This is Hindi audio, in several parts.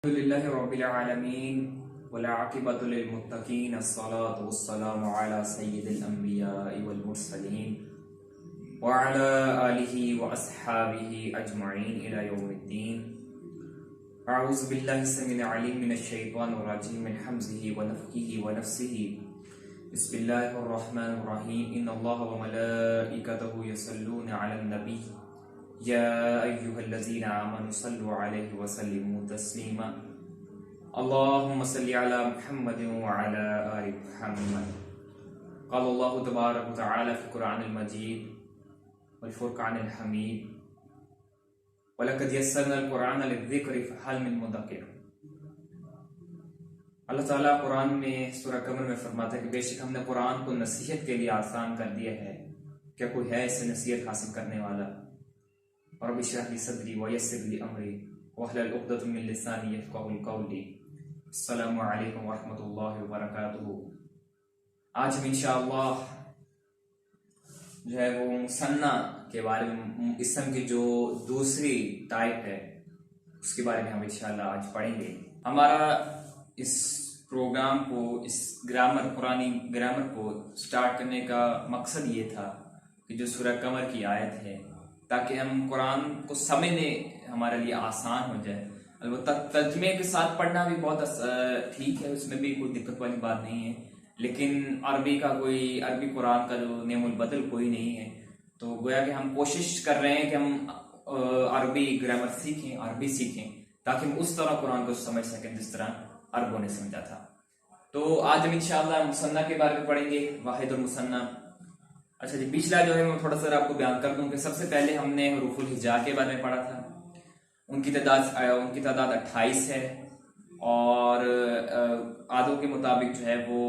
अल्हम्दुलिल्लाहि रब्बिल आलमीन वल आक़िबतु लिल मुत्तक़ीन अस्सलातु वस्सलामु अला सय्यिदिल अंबियाइ वल मुरसलीन व अला आलिहि व अस्हाबिहि अजमईन इला यौमिद्दीन। अऊज़ु बिल्लाहि समीइल अलीम मिनश शैतानिर रजीम मिन हम्ज़िहि व नफ़्ख़िहि व नफ़्सिहि। बिस्मिल्लाहिर रहमानिर रहीम। इन्नल्लाहा व मलाइकतहु यसल्लूना अलन नबी या अय्युहल्लज़ीना आमनु सल्लु अलैहि व सल्लिमू तस्लीमा। अल्लाहुम्मा सल्लि अला मुहम्मदिन व अला आलि मुहम्मद। क़ाल अल्लाहु तबारक व तआला फ़ी क़ुरआनिल मजीद वल फ़ुरक़ानिल हमीद व लक़द यस्सरनल क़ुरआन लिज़्ज़िक्रि फ़हल मिन मुद्दकिर। अल्लाह ताला कुरान में सूरह कमर में फरमाता है कि बेशक हमने कुरान को नसीहत के लिए आसान कर दिया है, क्या कोई है इससे नसीहत हासिल करने वाला। रब्बि इश्रह ली सदरी व यस्सिर ली अमरी वहलुल उक़दतम मिन लिसानी यफ़क़हू क़ौली। अस्सलामु अलैकुम व रहमतुल्लाहि व बरकातुहू। आज हम इंशाअल्लाह जो है वो मुसन्ना के बारे में, इसम की जो दूसरी टाइप है उसके बारे में हम इंशाअल्लाह आज पढ़ेंगे। हमारा इस प्रोग्राम को, इस पुरानी ग्रामर को स्टार्ट करने का मकसद ये था कि जो सूरह कमर की आयत है, ताकि हम कुरान को समझने हमारे लिए आसान हो जाए। अलबत्ता तर्जुमे के साथ पढ़ना भी बहुत ठीक है, उसमें भी कोई दिक्कत वाली बात नहीं है, लेकिन अरबी कुरान का जो नेमुल बदल कोई नहीं है। तो गोया कि हम कोशिश कर रहे हैं कि हम अरबी ग्रामर सीखें, अरबी सीखें, ताकि हम उस तरह कुरान को समझ सकें जिस तरह अरबों ने समझा था। तो आज हम इंशाअल्लाह मुसन्ना के बारे में पढ़ेंगे, वाहिद और मुसन्ना। अच्छा जी, पिछला जो है मैं थोड़ा सा आपको बयान कर दूं कि सबसे पहले हमने हुरूफुल हिजा के बारे में पढ़ा था। उनकी तादाद 28 है और आदों के मुताबिक जो है वो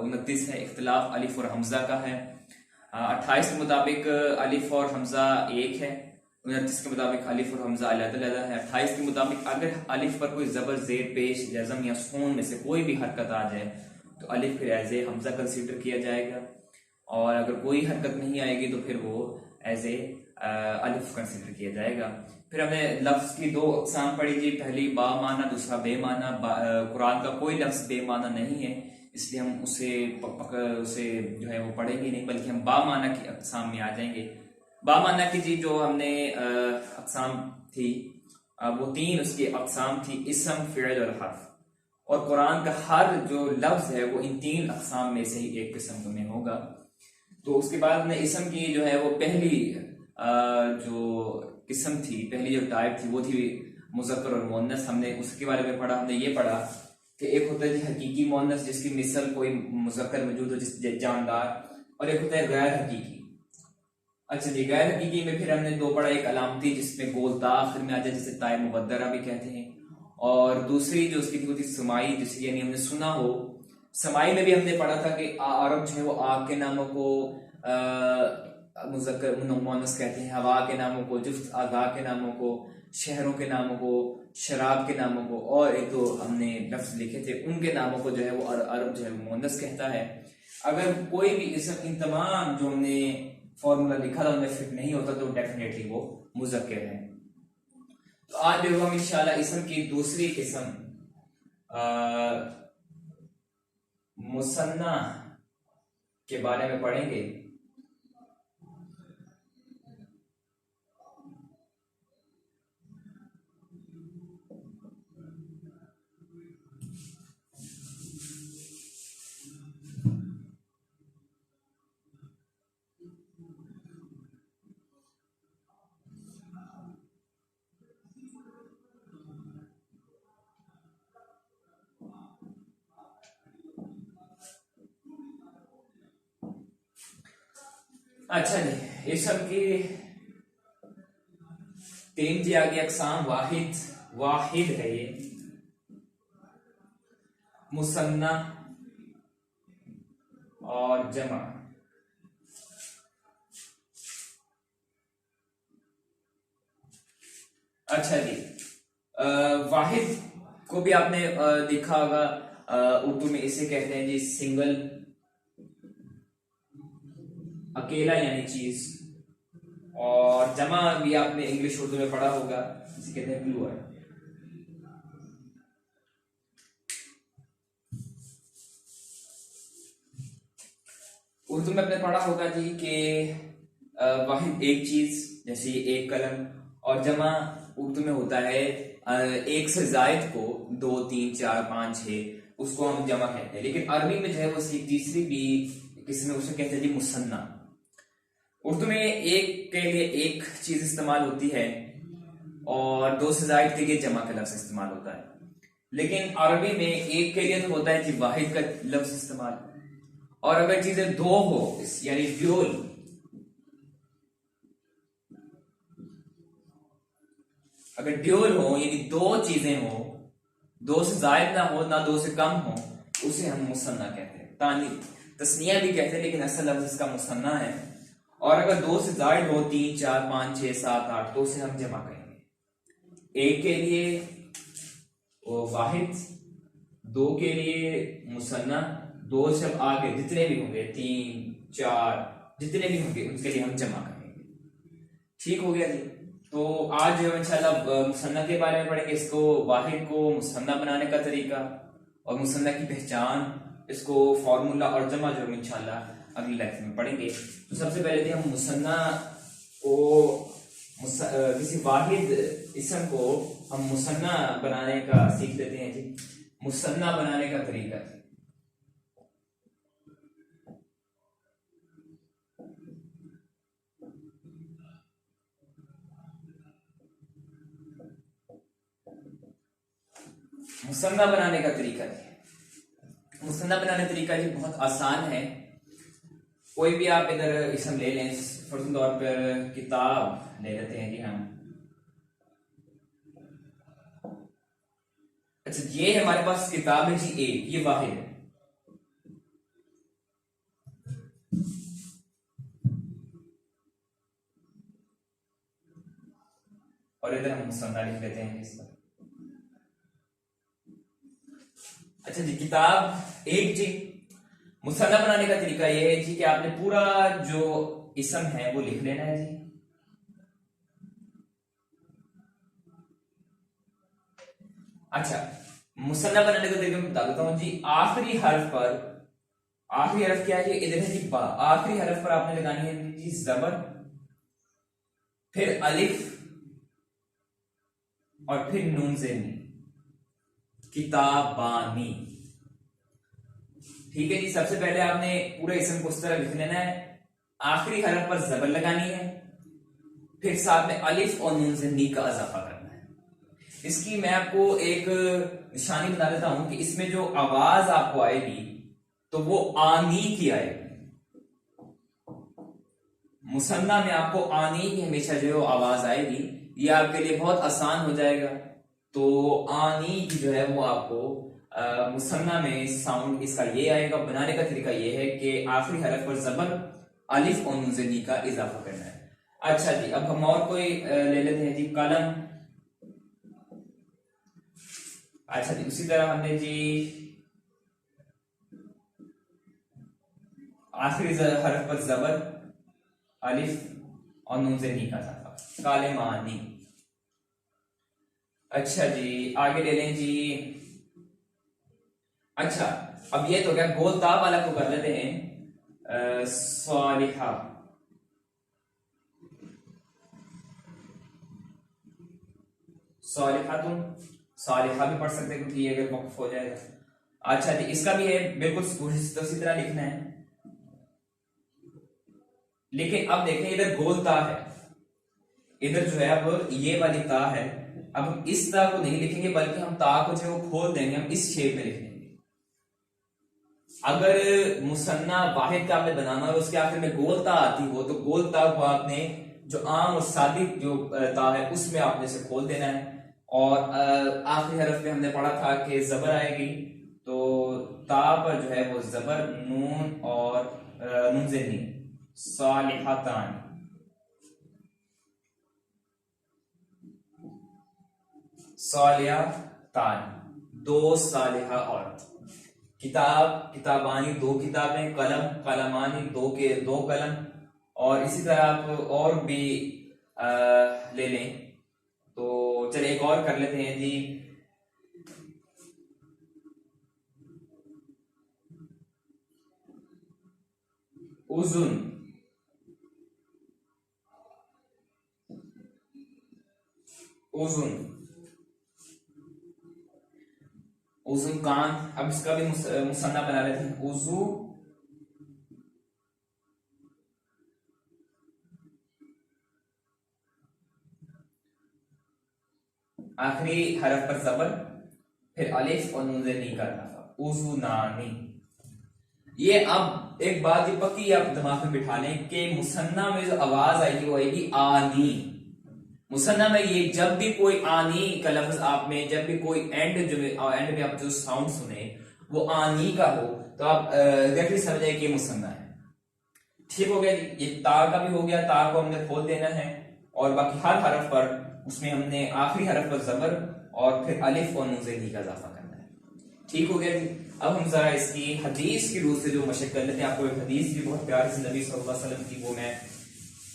29 है। इख्तिलाफ अलिफ और हमजा का है। 28 के मुताबिक अलिफ और हमजा एक है, 29 के मुताबिक अलिफ और हमजा अलग-अलग है। 28 के मुताबिक अगर अलिफ पर कोई जबर, जेर, पेश, जज़म या सून में से कोई भी हरकत आ जाए तो अलिफ फिर एज ए हमजा कंसीडर किया जाएगा, और अगर कोई हरकत नहीं आएगी तो फिर वो एज ए अलिफ कंसीडर किया जाएगा। फिर हमने लफ्ज की दो अक़साम पढ़ी थी, पहली बा माना, दूसरा बेमाना। कुरान का कोई लफ्ज बेमाना नहीं है, इसलिए हम उसे जो है वो पढ़ेंगे नहीं, बल्कि हम बा माना की अक़साम में आ जाएंगे। बा माना की जी जो हमने अक़साम थी वो तीन उसकी अक़साम थी, इसम, फ़िअल और हर्फ। और कुरान का हर जो लफ्ज है वो इन तीन अक़साम में से ही एक किस्म में होगा। तो उसके बाद में इसम की जो है वो पहली जो किस्म थी, पहली जो टाइप थी वो थी मुज़क्कर और मुअन्नस। हमने उसके बारे में पढ़ा। हमने ये पढ़ा कि एक होता है हकीकी मुअन्नस, जिसकी मिसल कोई मुज़क्कर मौजूद हो, जिस जानदार, और एक होता है गैर हकीकी। अच्छा जी, गैर हकीकी में फिर हमने दो पढ़ा, एक अलामती जिसमें गोलता आखिर में आ जाए, जिसे ताए मुबद्दरा भी कहते हैं, और दूसरी जो उसकी थी समाई, जिसे यानी हमने सुना हो। समाई में भी हमने पढ़ा था कि अरब जो है वो आग के नामों को मुज़क्कर मुअन्नस कहते हैं, हवा के नामों को, जुफ्त आज़ा के नामों को, शहरों के नामों को, शराब के नामों को, और एक तो हमने लफ्ज लिखे थे उनके नामों को जो है वो अरब जो है वो मुअन्नस कहता है। अगर कोई भी इसम इन तमाम जो हमने फॉर्मूला लिखा था उनमें फिट नहीं होता तो डेफिनेटली वो मुज़क्कर है। तो आज जो हम इंशाल्लाह इसम की दूसरी किस्म मुसन्ना के बारे में पढ़ेंगे। अच्छा जी, इसम की तीन जी आगे अक़साम, वाहिद है ये, मुसन्ना और जमा। अच्छा जी, वाहिद को भी आपने देखा होगा, उर्दू में इसे कहते हैं जी सिंगल, अकेला यानी चीज, और जमा भी आपने इंग्लिश उर्दू में पढ़ा होगा, इसे कहते हैं प्लूरल। उर्दू में आपने पढ़ा होगा जी कि वाहिद एक चीज, जैसे एक कलम, और जमा उर्दू में होता है एक से जायद को, 2 3 4 5 6, उसको हम जमा कहते हैं। लेकिन अरबी में जो है वो तीसरी भी किस्म, उसे कहते हैं जी मुसन्ना। उर्दू में एक के लिए एक चीज इस्तेमाल होती है और 2 से जायद के लिए जमा का लफ्ज इस्तेमाल होता है। लेकिन अरबी में एक के लिए तो होता है जी वाहिद का लफ्ज इस्तेमाल, और अगर चीजें दो हो यानी ड्यूल, अगर ड्यूल हो यानी दो चीजें हो, 2 से जायद ना हो ना 2 से कम हो, उसे हम मुसन्ना कहते हैं। तानी तस्निया भी कहते हैं, लेकिन असल लफ्ज इसका मुसन्ना है। और अगर 2 से जायद हो, 3 4 5 6 7 8, तो उसे हम जमा कहेंगे। एक के लिए वो वाहिद, 2 के लिए मुसन्ना, 2 से आगे जितने भी होंगे 3 4 जितने भी होंगे उनके लिए हम जमा करेंगे। ठीक हो गया जी। तो आज जो इंशाल्लाह मुसन्ना के बारे में पढ़ेंगे, इसको वाहिद को मुसन्ना बनाने का तरीका और मुसन्ना की पहचान, इसको फॉर्मूला और जमा जो इंशाल्लाह अगली लेक्चर में पढ़ेंगे। तो सबसे पहले थे हम मुसन्ना को, किसी वाहिद इसम को हम मुसन्ना बनाने का सीख लेते हैं जी। मुसन्ना बनाने का तरीका, मुसन्ना बनाने का तरीका है। मुसन्ना बनाने का तरीका जी बहुत आसान है। कोई भी आप इधर इसम ले लें, फर्ज़ तौर पर किताब ले लेते हैं जी हम। अच्छा, ये हमारे पास किताब है जी एक, ये वाहिद है। और इधर हम मुसन्ना लिख लेते हैं इसका। अच्छा जी, किताब एक जी। मुसन्ना बनाने का तरीका यह है जी कि आपने पूरा जो इसम है वो लिख लेना है जी। अच्छा, मुसन्ना बनाने का तरीका मैं बता देता हूं जी। आखिरी हर्फ पर, आखिरी हर्फ क्या है, इधर है जी बा। आखिरी हर्फ पर आपने लगानी है जी जबर, फिर अलिफ और फिर नून ज़ेनी, किताबानी। ठीक है जी। सबसे पहले आपने पूरे इसम को उस तरह लिख लेना है, आखिरी हरफ पर जबर लगानी है, फिर साथ में अलिफ और नून ज़ेनी का इजाफा करना है। इसकी मैं आपको एक निशानी बता देता हूं कि इसमें जो आवाज आपको आएगी तो वो आनी की आएगी। मुसन्ना में आपको आनी की हमेशा जो आवाज आएगी, ये आपके लिए बहुत आसान हो जाएगा। तो आनी की जो है वो आपको मुसन्ना में साउंड इसका ये आएगा। बनाने का तरीका ये है कि आखिरी हरफ पर जबर, अलिफ और नून ज़ेनी का इजाफा करना है। अच्छा जी, अब हम और कोई ले लेते हैं जी, कलम। अच्छा जी, उसी तरह हमने जी आखिरी हरफ पर जबर, अलिफ और नून ज़ेनी का इजाफा, कालेमानी। अच्छा जी, आगे ले लें जी। अच्छा, अब ये तो क्या, गोल ताब वाला को कर लेते हैं सालिहा। सालिहा, तुम सालिहा भी पढ़ सकते हैं क्योंकि ये अगर वक्फ हो जाएगा। अच्छा जी, इसका भी है बिल्कुल उसी तरह लिखना है। लेकिन अब देखें, इधर गोल ता है, इधर जो है अब ये वाली ता है। अब हम इस ता को नहीं लिखेंगे, बल्कि हम ता को जो है वो खोल देंगे, हम इस शेप में लिखेंगे। अगर मुसन्ना वाहिद का आपने बनाना है, उसके आखिर में गोल ता आती हो, तो गोल ता को आपने जो आम और सादी जो ता है उसमें आपने से खोल देना है। और आखिरी हरफ में हमने पढ़ा था कि जबर आएगी, तो ता पर जो है वो जबर, नून और नून ज़ेनी, सालिहातान। सालिहातान, 2 सालिहा औरत। किताब, किताबानी, 2 किताबें। कलम, कलमानी, 2 कलम। और इसी तरह आप और भी ले लें। तो चलिए एक और कर लेते हैं जी। उजुन, उजुन, उजुन कान। अब इसका भी मुसन्ना बना लेते हैं, उजू, आखिरी हरफ पर जबर, फिर अलिफ और नून ज़ेर नी का इजाफा, उजुनानी। ये अब एक बात ये पक्की आप दिमाग में बिठा लें कि मुसन्ना में जो आवाज आएगी वो आएगी आनी। मुसन्ना में ये जब भी कोई आनी का लफ्ज आप में, जब भी कोई एंड में आप जो साउंड सुने वो आनी का हो तो आप डायरेक्टली समझे कि मुसन्ना है। ठीक हो गया जी। ये ता का भी हो गया, ता को हमने खोल देना है और बाकी हर हरफ पर उसमें हमने आखिरी हरफ पर जबर और फिर अलिफ और नून ज़ेर नी का इजाफा करना है। ठीक हो गया जी। अब हम जरा इसकी हदीस की रूह से जो मशक कर लेते हैं। आपको एक हदीस भी बहुत प्यारी सी नबी सल्लल्लाहु अलैहि वसल्लम की, वो मैं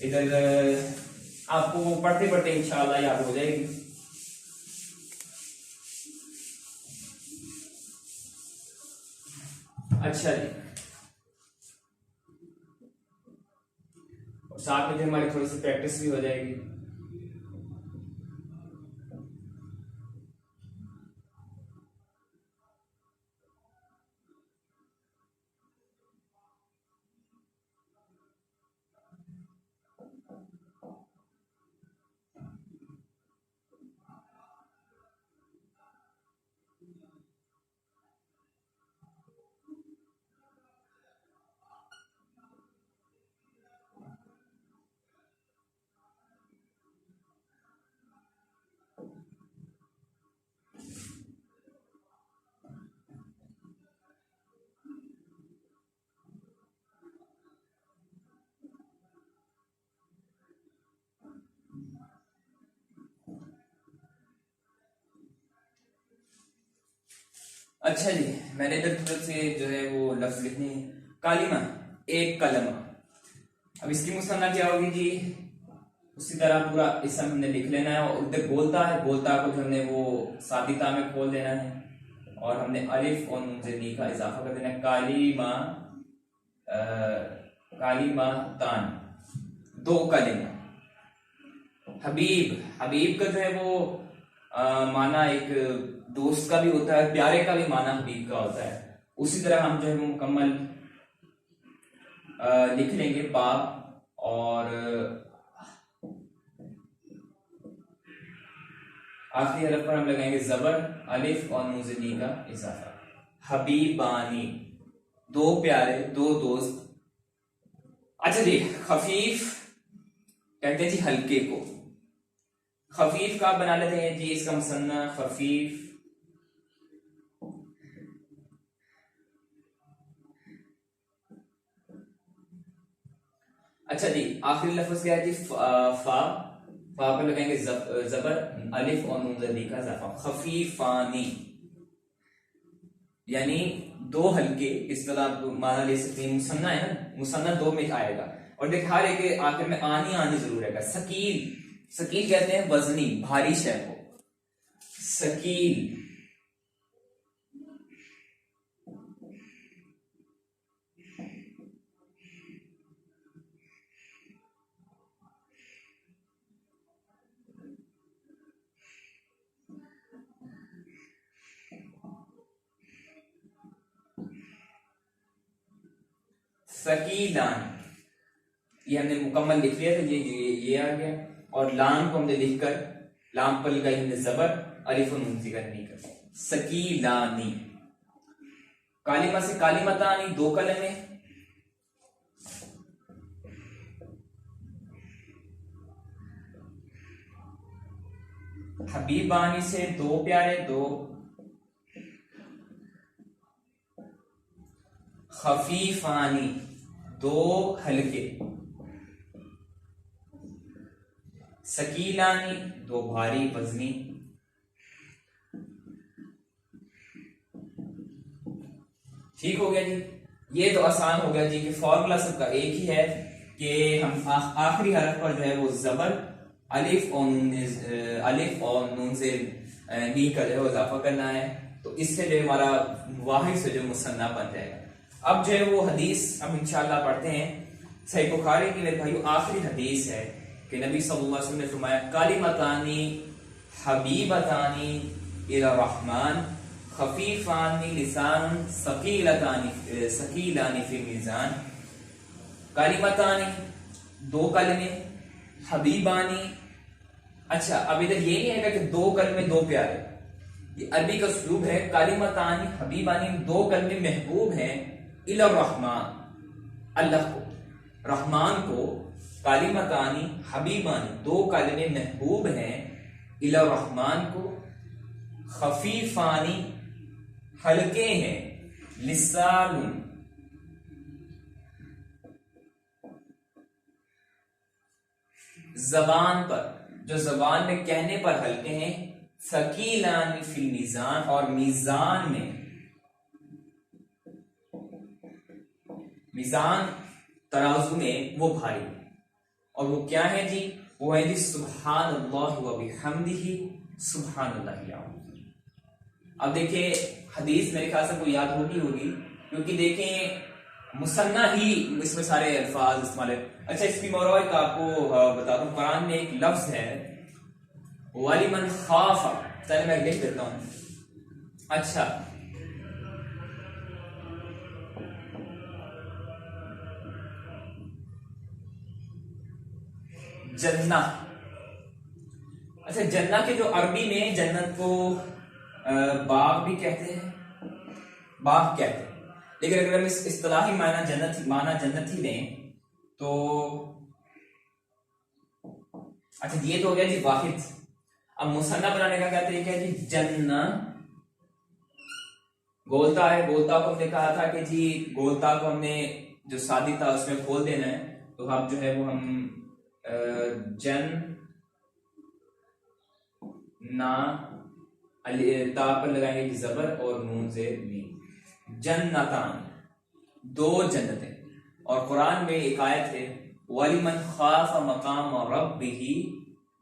इधर आपको पढ़ते पढ़ते इंशाअल्लाह याद हो जाएगी। अच्छा जी, और साथ में हमारी थोड़ी सी प्रैक्टिस भी हो जाएगी। अच्छा जी, मैंने इधर तरफ से जो है वो लफ्ज लिखने हैं, कालिमा, एक कलमा। अब इसकी मुसन्ना क्या होगी जी, उसी तरह पूरा इसम हमने लिख लेना है और उधर बोलता है, बोलता को जो हमने वो सादिता में खोल देना है और हमने अलिफ और नून ज़ेर नी का इजाफा कर देना है। कालिमा, कालिमा तान, दो कलिमा। हबीब, हबीब का जो है वो माना एक दोस्त का भी होता है, प्यारे का भी माना हबीब का होता है। उसी तरह हम जो है वो मुकम्मल लिख लेंगे बाप और आखिरी हरफ पर हम लगाएंगे जबर, अलिफ और नून ज़ेर नी का इजाफा। हबीबानी, दो प्यारे, दो दोस्त। अच्छा जी, खफीफ कहते हैं जी हल्के को। खफीफ का बना लेते हैं जी इसका मुसन्ना, खफीफ। अच्छा जी, आखिरी लफ्ज क्या है जी, फा, फा पर लगाएंगे जबर, अलिफ और नून ज़ेर नी का इजाफा, खफीफानी। यानी दो हल्के, इस तरह आप माना ले सकते हैं। मुसन्ना है ना, मुसन्ना दो में आएगा और देख हर एक आखिर में आनी आनी जरूर रहेगा। सकील, सकील कहते हैं वजनी, भारी शय को, सकील। सकीलान, ये हमने मुकम्मल लिख लिया था, ये आ गया। और लाम को हमने लिखकर लाम पर लगाई हमने जबर, अलिफ और नून ज़ेर नी कर, सकीलानी। कालिमा से कालिमतानी, दो कलमे। हबीबानी से दो प्यारे, दो। खफीफानी, दो हल्के। सकीलानी, दो भारी वजनी। ठीक हो गया जी। ये तो आसान हो गया जी कि फॉर्मूला सबका एक ही है कि हम आखिरी हरफ पर जो है वो जबर, अलिफ और नून ज़ेर नी का जो है इजाफा करना है। तो इससे जो हमारा वाहिद से जो मुसन्ना बन जाएगा। अब जो है वो हदीस हम इंशाअल्लाह पढ़ते हैं। सही बुखारी की मेरे भाइयों आखिरी हदीस है कि नबी सल्लल्लाहु अलैहि वसल्लम ने फरमाया कालिमतानी हबीबतानी इला रहमान खफीफानी लिसान सकीलानी फिल मीज़ान। कालिमतानी दो कलमे, हबीबानी, अच्छा अब इधर ये नहीं आएगा कि दो कलमे दो प्यारे, ये अरबी का उसलूब है। कालिमतानी हबीबानी दो कलमे महबूब हैं इला रहमान अल्लाह को, रहमान को। कालिमतानी हबीबानी दो कलमे महबूब हैं इला रहमान को, खफीफानी हल्के हैं, लिसानुन जबान पर, जो जबान में कहने पर हल्के हैं, सकीलान फिल मीज़ान और मीज़ान में, मीज़ान तराजू में वो भारी है। और वो क्या है जी? वो है जी सुब्हानल्लाह व बिहम्दिही सुब्हानल्लाहिल अज़ीम। अब देखिए हदीस मेरे ख्याल से आपको याद होगी, क्योंकि देखें मुसन्ना ही इसमें सारे अल्फाज इस्तेमाल है। अच्छा इसकी मौरवा का आपको बता दूं, कुरान में एक लफ्ज है वलिमन खाफा, चलिए मैं लिख देता हूं। अच्छा जन्ना, अच्छा जन्ना के जो अरबी में जन्नत को बाग भी कहते हैं, बाग कहते हैं, लेकिन अगर हम इस इस्तिलाही माना जन्नत ही लें तो अच्छा ये तो हो गया जी वाहिद। अब मुसन्ना बनाने का क्या तरीका है जी? जन्ना, गोलता है, गोलता को हमने कहा था कि जी गोलता को हमने जो सादी था उसमें खोल देना है, तो हम जो है वो हम जन ना ता पर लगाएंगे जी जबर और नून से नी, जन्नतान दो जन्नतें। और कुरान में एक आयत है वलिमन खाफ मकाम रब्बिही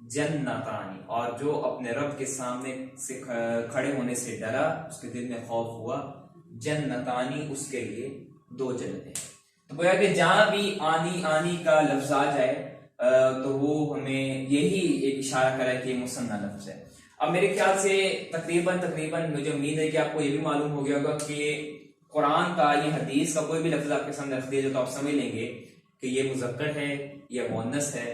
जन्नतानी, और जो अपने रब के सामने से खड़े होने से डरा, उसके दिल में खौफ हुआ, जन्नतानी उसके लिए दो जन्नतें। तो गोया कि जहां भी आनी आनी का लफ्ज आ जाए तो वो हमें यही एक इशारा करे कि मुसन्ना लफ्ज है। अब मेरे ख्याल से तकरीबन मुझे उम्मीद है कि आपको ये भी मालूम हो गया होगा कि कुरान का ये हदीस का कोई भी लफ्ज आपके सामने रख दिया तो आप समझ लेंगे कि ये मुज़क्कर है या मुअन्नस है।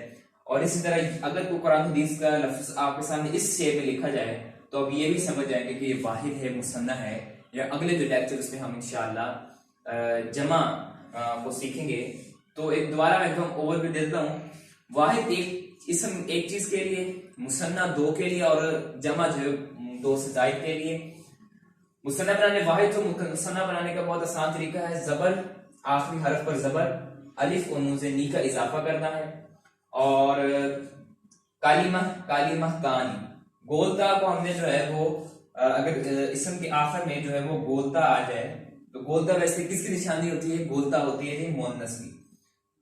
और इसी तरह अगर कोई कुरान हदीस का लफ्ज आपके सामने इस शेप में लिखा जाए तो आप ये भी समझ जाएंगे कि ये वाहिद है, मुसन्ना है। या अगले जो लेक्चर में हम इंशाअल्लाह जमा को सीखेंगे। तो एक दोबारा मैं एकदम ओवरव्यू देता हूँ। वाहिद एक इसम एक चीज के लिए, मुसन्ना दो के लिए, और जमा जो दो से जायद के लिए। मुसन्ना बनाने वाहिद तो मुसन्ना बनाने का बहुत आसान तरीका है, जबर आखिरी हरफ पर जबर, अलिफ और नून से नी का इजाफा करना है। और कालिमा कालिमा कानी, गोलता को हमने जो है वो अगर इसम के आखिर में जो है वो गोलता आ जाए तो गोलता वैसे किसकी निशानी होती है? गोलता होती है जी मुअन्नस की।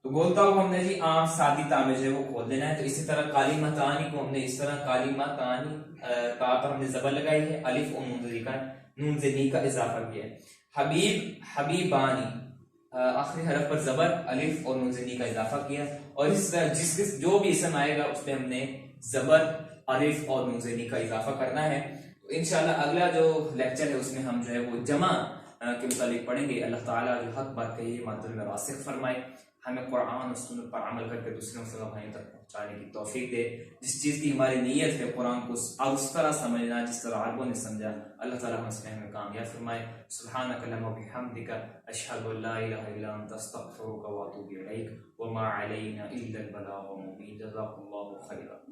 तो गोलता को हमने जी आम सादी ता में जो है वो खोल देना है। तो इसी तरह कालिमा तानी को हमने इस तरह कालिमा तानी ता पर हमने जबर लगाई है, अलिफ और नून से नी का इजाफा किया है। हबीब हबीबानी आखिरी हरफ पर जबर, अलिफ और नून से नी का इजाफा किया। और इस तरह जिस जो भी इसम आएगा उसमें हमने जबर, अलिफ और नून से नी का इजाफा करना है। तो इंशाल्लाह अगला जो लेक्चर है उसमें हम जो है वो जमा के मुतालिक पढ़ेंगे। अल्लाह ताला जो हक बात कही मातल में रासिख फरमाए, हमें कुरान और सुन्नत पर अमल करके दूसरे मुसलमान भाइयों तक पहुंचाने की तौफीक दे। जिस चीज़ की हमारी नीयत है कुरान को उस तरह समझना जिस तरह अरबों ने समझा, अल्लाह ताला हमें कामयाब फरमाए। सुब्हानक अल्लाहुम्मा व बिहम्दिका अशहदु अल्ला इलाहा इल्ला अंता अस्तगफिरुका व अतूबु इलैक व मा अलैना इल्ला अल बलागुल मुबीन। जज़ाकुमुल्लाहु खैरन।